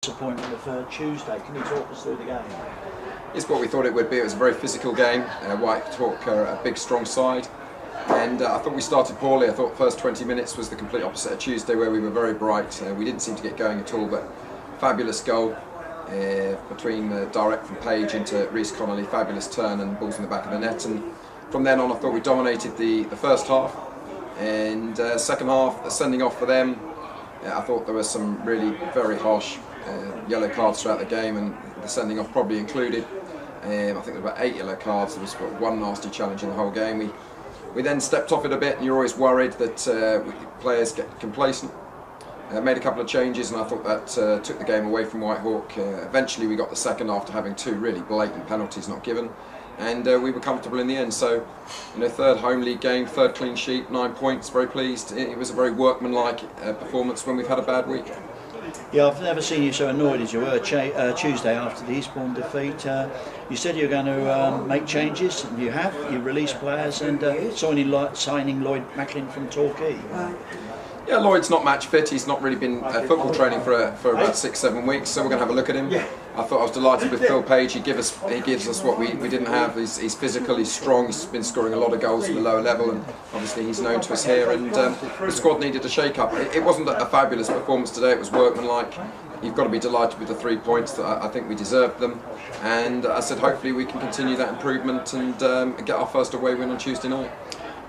disappointment of Tuesday. Can you talk us through the game? It's what we thought it would be. It was a very physical game. Whitehawk are a big, strong side. And I thought we started poorly. I thought first 20 minutes was the complete opposite of Tuesday, where we were very bright. We didn't seem to get going at all, but fabulous goal between direct from Page into Reece Connolly, fabulous turn and balls in the back of the net. And from then on, I thought we dominated the first half. And second half, the sending off for them, I thought there were some really very harsh yellow cards throughout the game, and the sending off probably included. I think there were about 8 yellow cards. There was one nasty challenge in the whole game. We then stepped off it a bit, and you're always worried that players get complacent. Made a couple of changes, and I thought that took the game away from Whitehawk. Eventually we got the second after having 2 really blatant penalties not given, and we were comfortable in the end. So, third home league game, 3rd clean sheet, 9 points, very pleased. It was a very workmanlike performance when we've had a bad week. Yeah, I've never seen you so annoyed as you were Tuesday after the Eastbourne defeat. You said you were going to make changes, and you have. You released players and signing Lloyd Macklin from Torquay. Yeah, Lloyd's not match fit. He's not really been football training for about 6-7 weeks, so we're going to have a look at him. I thought I was delighted with Phil Page. He gives us what we didn't have. He's physical, he's strong, he's been scoring a lot of goals at the lower level, and obviously he's known to us here, and the squad needed a shake-up. It wasn't a fabulous performance today, it was workmanlike. You've got to be delighted with the 3 points. That I think we deserved them, and I said hopefully we can continue that improvement and get our first away win on Tuesday night.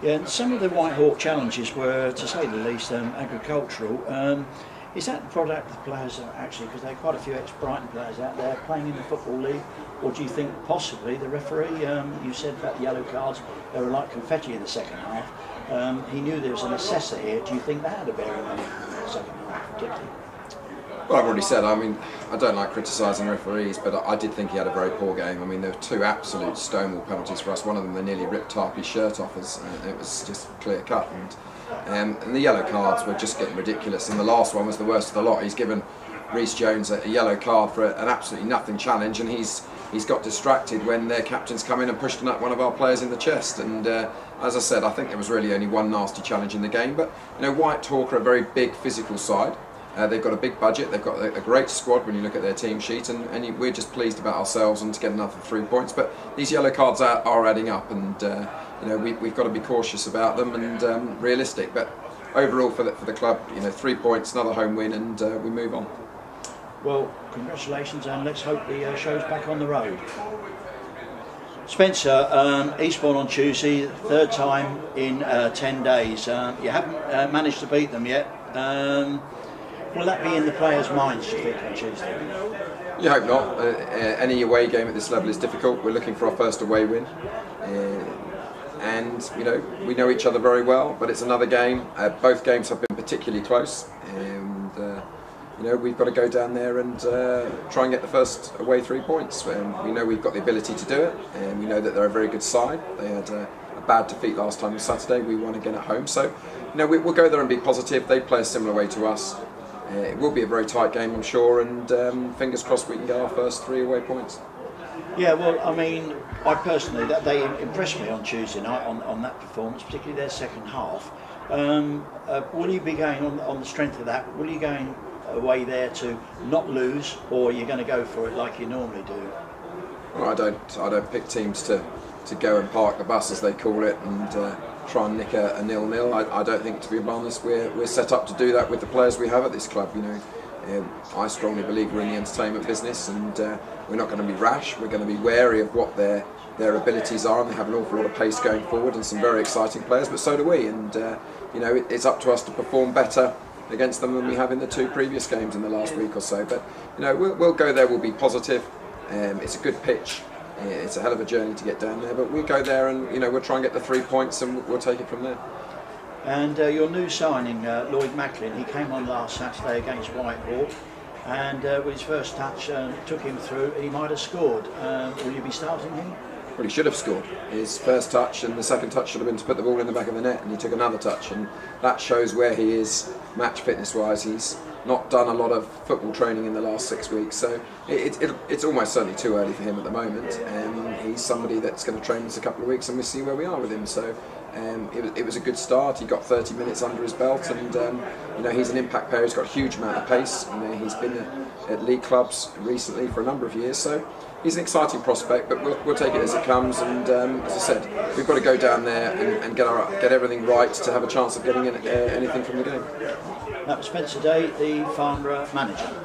Yeah, and some of the Whitehawk challenges were, to say the least, agricultural. Is that the product of the players actually, because there are quite a few ex-Brighton players out there playing in the Football League, or do you think possibly the referee, you said about the yellow cards, they were like confetti in the second half, he knew there was an assessor here. Do you think that had a bearing on the second half particularly? Well, I've already said, I don't like criticising referees, but I did think he had a very poor game. There were 2 absolute stonewall penalties for us. One of them, they nearly ripped Tarpey's shirt off us. It was just clear cut. And the yellow cards were just getting ridiculous. And the last one was the worst of the lot. He's given Reece Jones a yellow card for an absolutely nothing challenge, and he's got distracted when their captain's come in and pushed one of our players in the chest. And as I said, I think there was really only one nasty challenge in the game. But Whitehawk are a very big physical side. They've got a big budget, they've got a great squad when you look at their team sheet, and we're just pleased about ourselves and to get another 3 points. But these yellow cards are adding up, and we've got to be cautious about them and realistic. But overall for the club, 3 points, another home win, and we move on. Well, congratulations, and let's hope the show's back on the road. Spencer, Eastbourne on Tuesday, 3rd time in 10 days. You haven't managed to beat them yet. Will that be in the players' minds, do you think, on Tuesday? You hope not. Any away game at this level is difficult. We're looking for our first away win. And, we know each other very well, but it's another game. Both games have been particularly close. And, we've got to go down there and try and get the first away 3 points. We know we've got the ability to do it, and we know that they're a very good side. They had a bad defeat last time on Saturday. We won again at home. So, we'll go there and be positive. They play a similar way to us. It will be a very tight game, I'm sure, and fingers crossed we can get our first 3 away points. Yeah, well, I personally, they impressed me on Tuesday night on that performance, particularly their second half. Will you be going on the strength of that? Will you going away there to not lose, or are you going to go for it like you normally do? Well, I don't pick teams to go and park the bus, as they call it, and try and nick a 0-0. I don't think, to be honest, we're set up to do that with the players we have at this club. I strongly believe we're in the entertainment business, and we're not going to be rash. We're going to be wary of what their abilities are, and they have an awful lot of pace going forward and some very exciting players, but so do we. And it's up to us to perform better against them than we have in the 2 previous games in the last week or so. But we'll go there. We'll be positive. It's a good pitch. It's a hell of a journey to get down there, but we'll go there and we'll try and get the 3 points, and we'll take it from there. And your new signing, Lloyd Macklin, he came on last Saturday against Whitehawk, and with his first touch took him through. He might have scored. Will you be starting him? Well, he should have scored. His first touch and the second touch should have been to put the ball in the back of the net, and he took another touch, and that shows where he is match fitness wise. He's not done a lot of football training in the last 6 weeks, so it's almost certainly too early for him at the moment. He's somebody that's going to train us a couple of weeks, and we'll see where we are with him. So It was a good start. He got 30 minutes under his belt, and you know, he's an impact player. He's got a huge amount of pace. You know, he's been at league clubs recently for a number of years, so he's an exciting prospect. But we'll take it as it comes. And as I said, we've got to go down there and get everything right to have a chance of getting anything from the game. That was Spencer Day, the Farnborough manager.